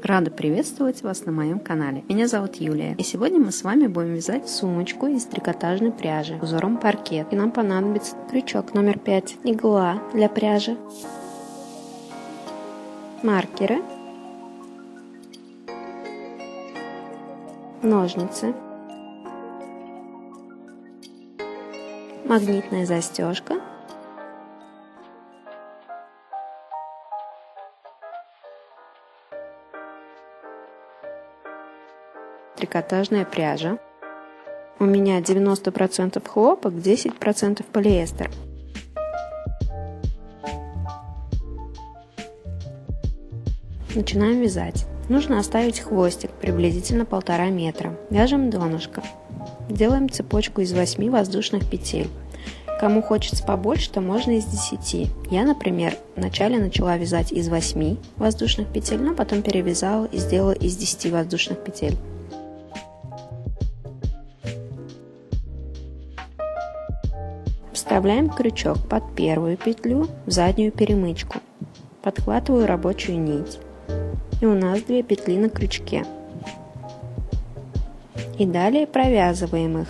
Рада приветствовать вас на моем канале. Меня зовут Юлия, и сегодня мы с вами будем вязать сумочку из трикотажной пряжи узором паркет. И нам понадобится крючок номер 5, игла для пряжи, маркеры, ножницы, магнитная застежка, трикотажная пряжа. У меня 90% хлопок, 10% полиэстер. Начинаем вязать. Нужно оставить хвостик приблизительно 1,5 метра. Вяжем донышко. Делаем цепочку из 8 воздушных петель. Кому хочется побольше, то можно из 10. Я, например, вначале начала вязать из 8 воздушных петель, но потом перевязала и сделала из 10 воздушных петель. Вставляем крючок под первую петлю в заднюю перемычку. Подхватываю рабочую нить. И у нас 2 петли на крючке. И далее провязываем их.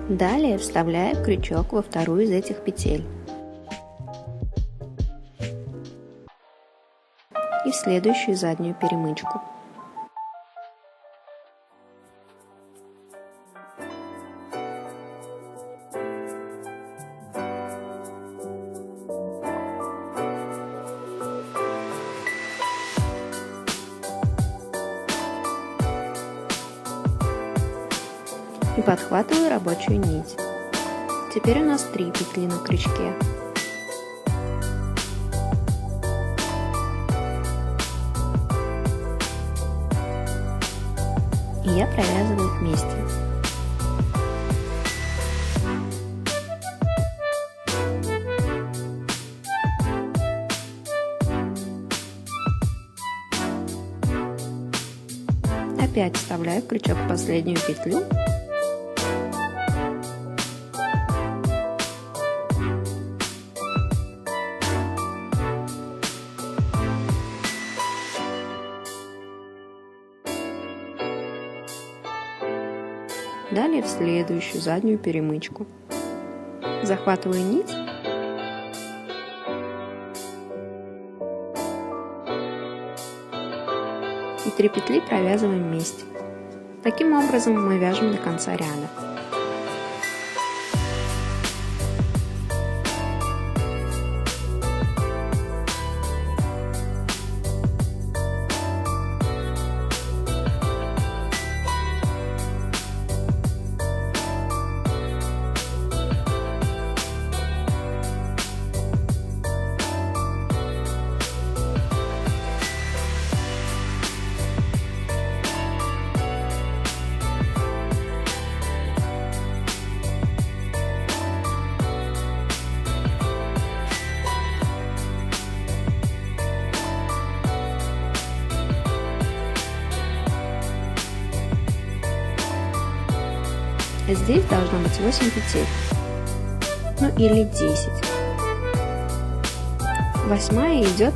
Далее вставляю крючок во вторую из этих петель. И в следующую заднюю перемычку. И подхватываю рабочую нить. Теперь у нас 3 петли на крючке. И я провязываю их вместе. Опять вставляю крючок в последнюю петлю. Далее в следующую заднюю перемычку. Захватываю нить и 3 петли провязываем вместе. Таким образом мы вяжем до конца ряда. Здесь должно быть 8 петель, ну или 10. 8-я идет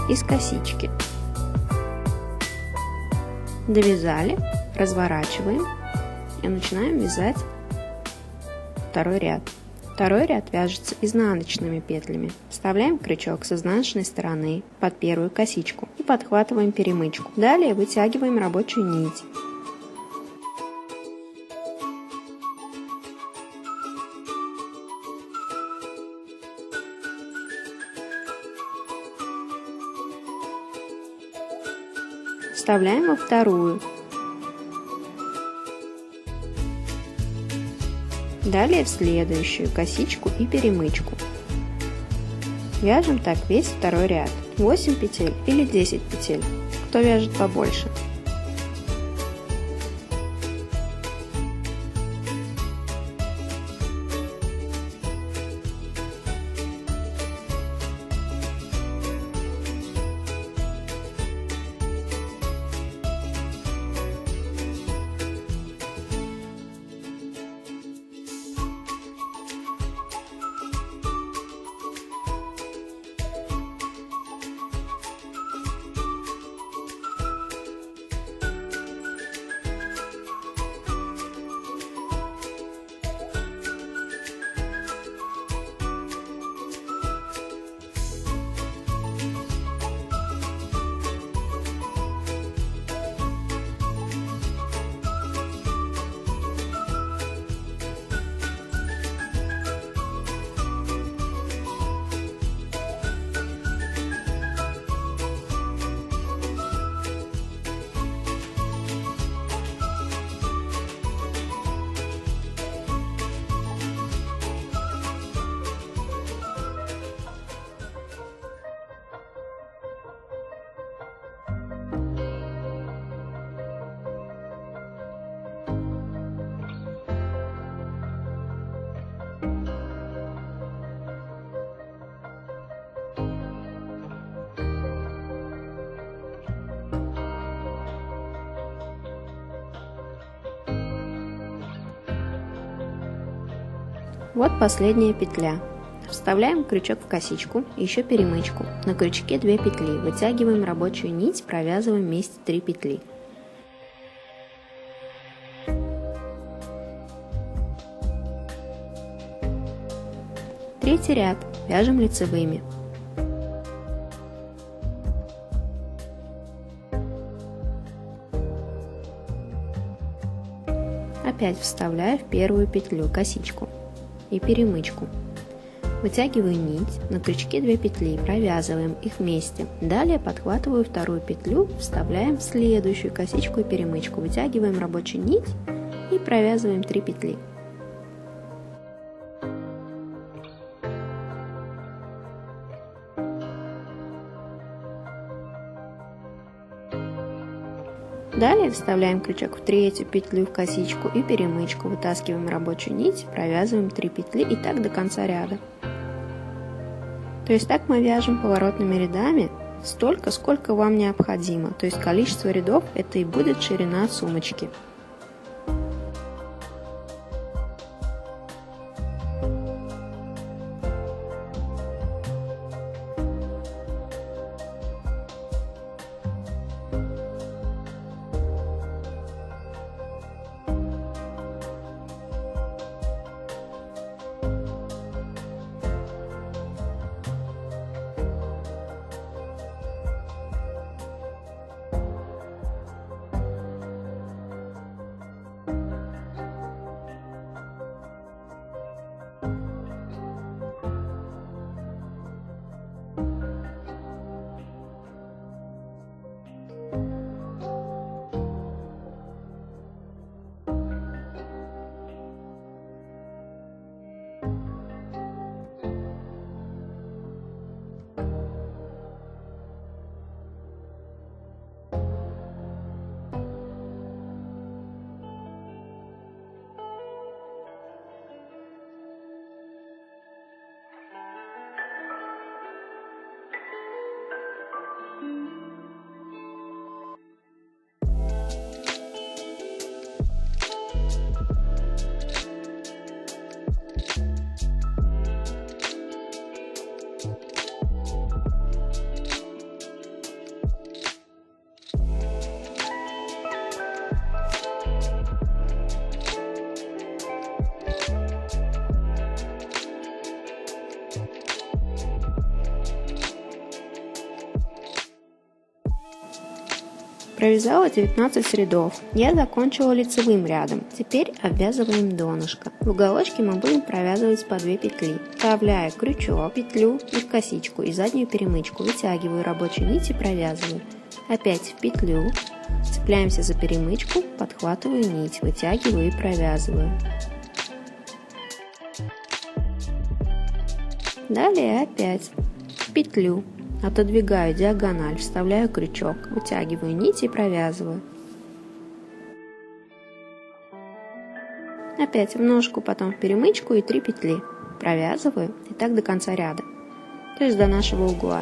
из косички. Довязали, разворачиваем и начинаем вязать второй ряд. Второй ряд вяжется изнаночными петлями. Вставляем крючок с изнаночной стороны под первую косичку и подхватываем перемычку. Далее вытягиваем рабочую нить. Вставляем во вторую. Далее в следующую косичку и перемычку. Вяжем так весь второй ряд. 8 петель или 10 петель, кто вяжет побольше. Вот последняя петля. Вставляем крючок в косичку, еще перемычку. На крючке 2 петли. Вытягиваем рабочую нить, провязываем вместе 3 петли. Третий ряд. Вяжем лицевыми. Опять вставляю в первую петлю косичку и перемычку. Вытягиваю нить, на крючке 2 петли, провязываем их вместе. Далее подхватываю вторую петлю, вставляем в следующую косичку и перемычку, вытягиваем рабочую нить и провязываем 3 петли. Далее вставляем крючок в третью петлю в косичку и перемычку, вытаскиваем рабочую нить, провязываем 3 петли и так до конца ряда. То есть так мы вяжем поворотными рядами столько, сколько вам необходимо. То есть количество рядов — это и будет ширина сумочки. Провязала 19 рядов. Я закончила лицевым рядом. Теперь обвязываем донышко. В уголочке мы будем провязывать по 2 петли. Вставляю крючок, петлю и в косичку и заднюю перемычку. Вытягиваю рабочую нить и провязываю. Опять в петлю. Цепляемся за перемычку, подхватываю нить, вытягиваю и провязываю. Далее опять в петлю. Отодвигаю диагональ, вставляю крючок, вытягиваю нить и провязываю. Опять в ножку, потом в перемычку и 3 петли. Провязываю и так до конца ряда, то есть до нашего угла.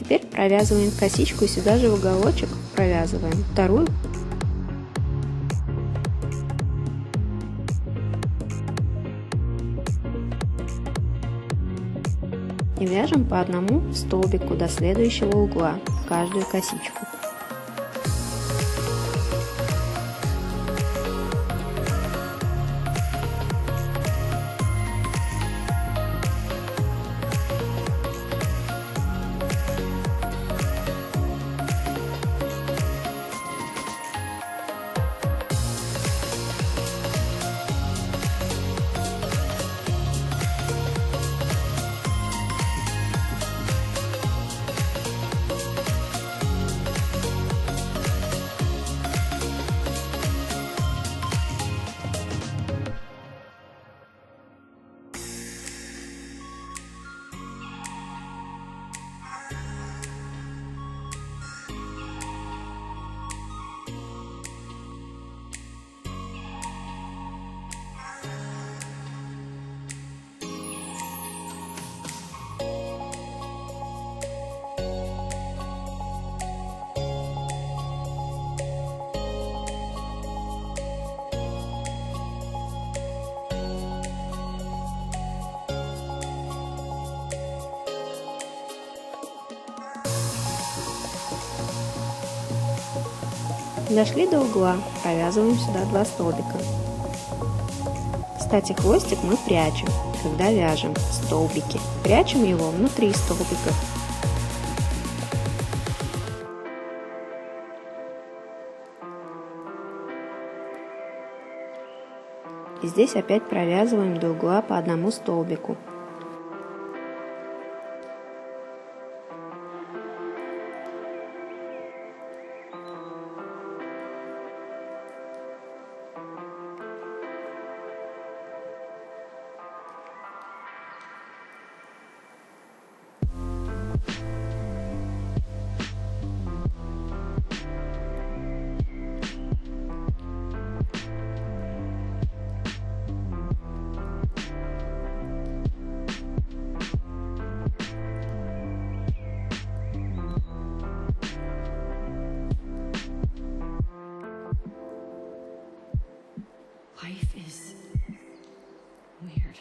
Теперь провязываем косичку и сюда же в уголочек провязываем вторую. И вяжем по одному столбику до следующего угла в каждую косичку. Дошли до угла, провязываем сюда 2 столбика. Кстати, хвостик мы прячем, когда вяжем столбики. Прячем его внутри столбиков. И здесь опять провязываем до угла по одному столбику. Life is weird.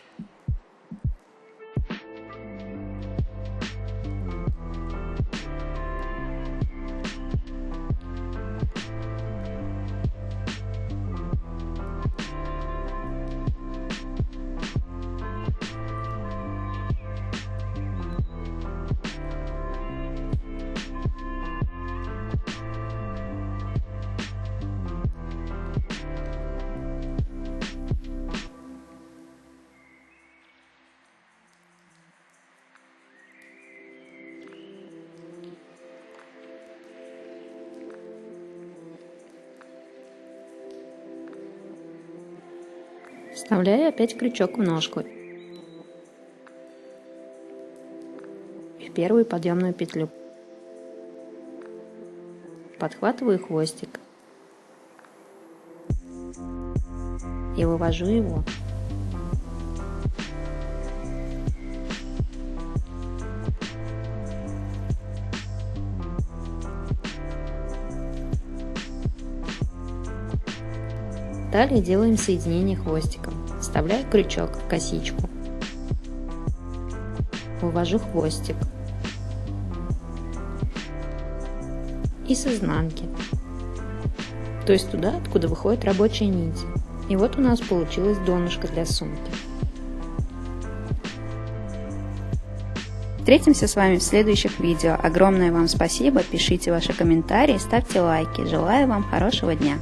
Вставляю опять крючок в ножку в первую подъемную петлю. Подхватываю хвостик и вывожу его. Далее делаем соединение хвостиком. Вставляю крючок в косичку, вывожу хвостик и с изнанки, то есть туда, откуда выходит рабочая нить. И вот у нас получилось донышко для сумки. Встретимся с вами в следующих видео. Огромное вам спасибо, пишите ваши комментарии, ставьте лайки. Желаю вам хорошего дня!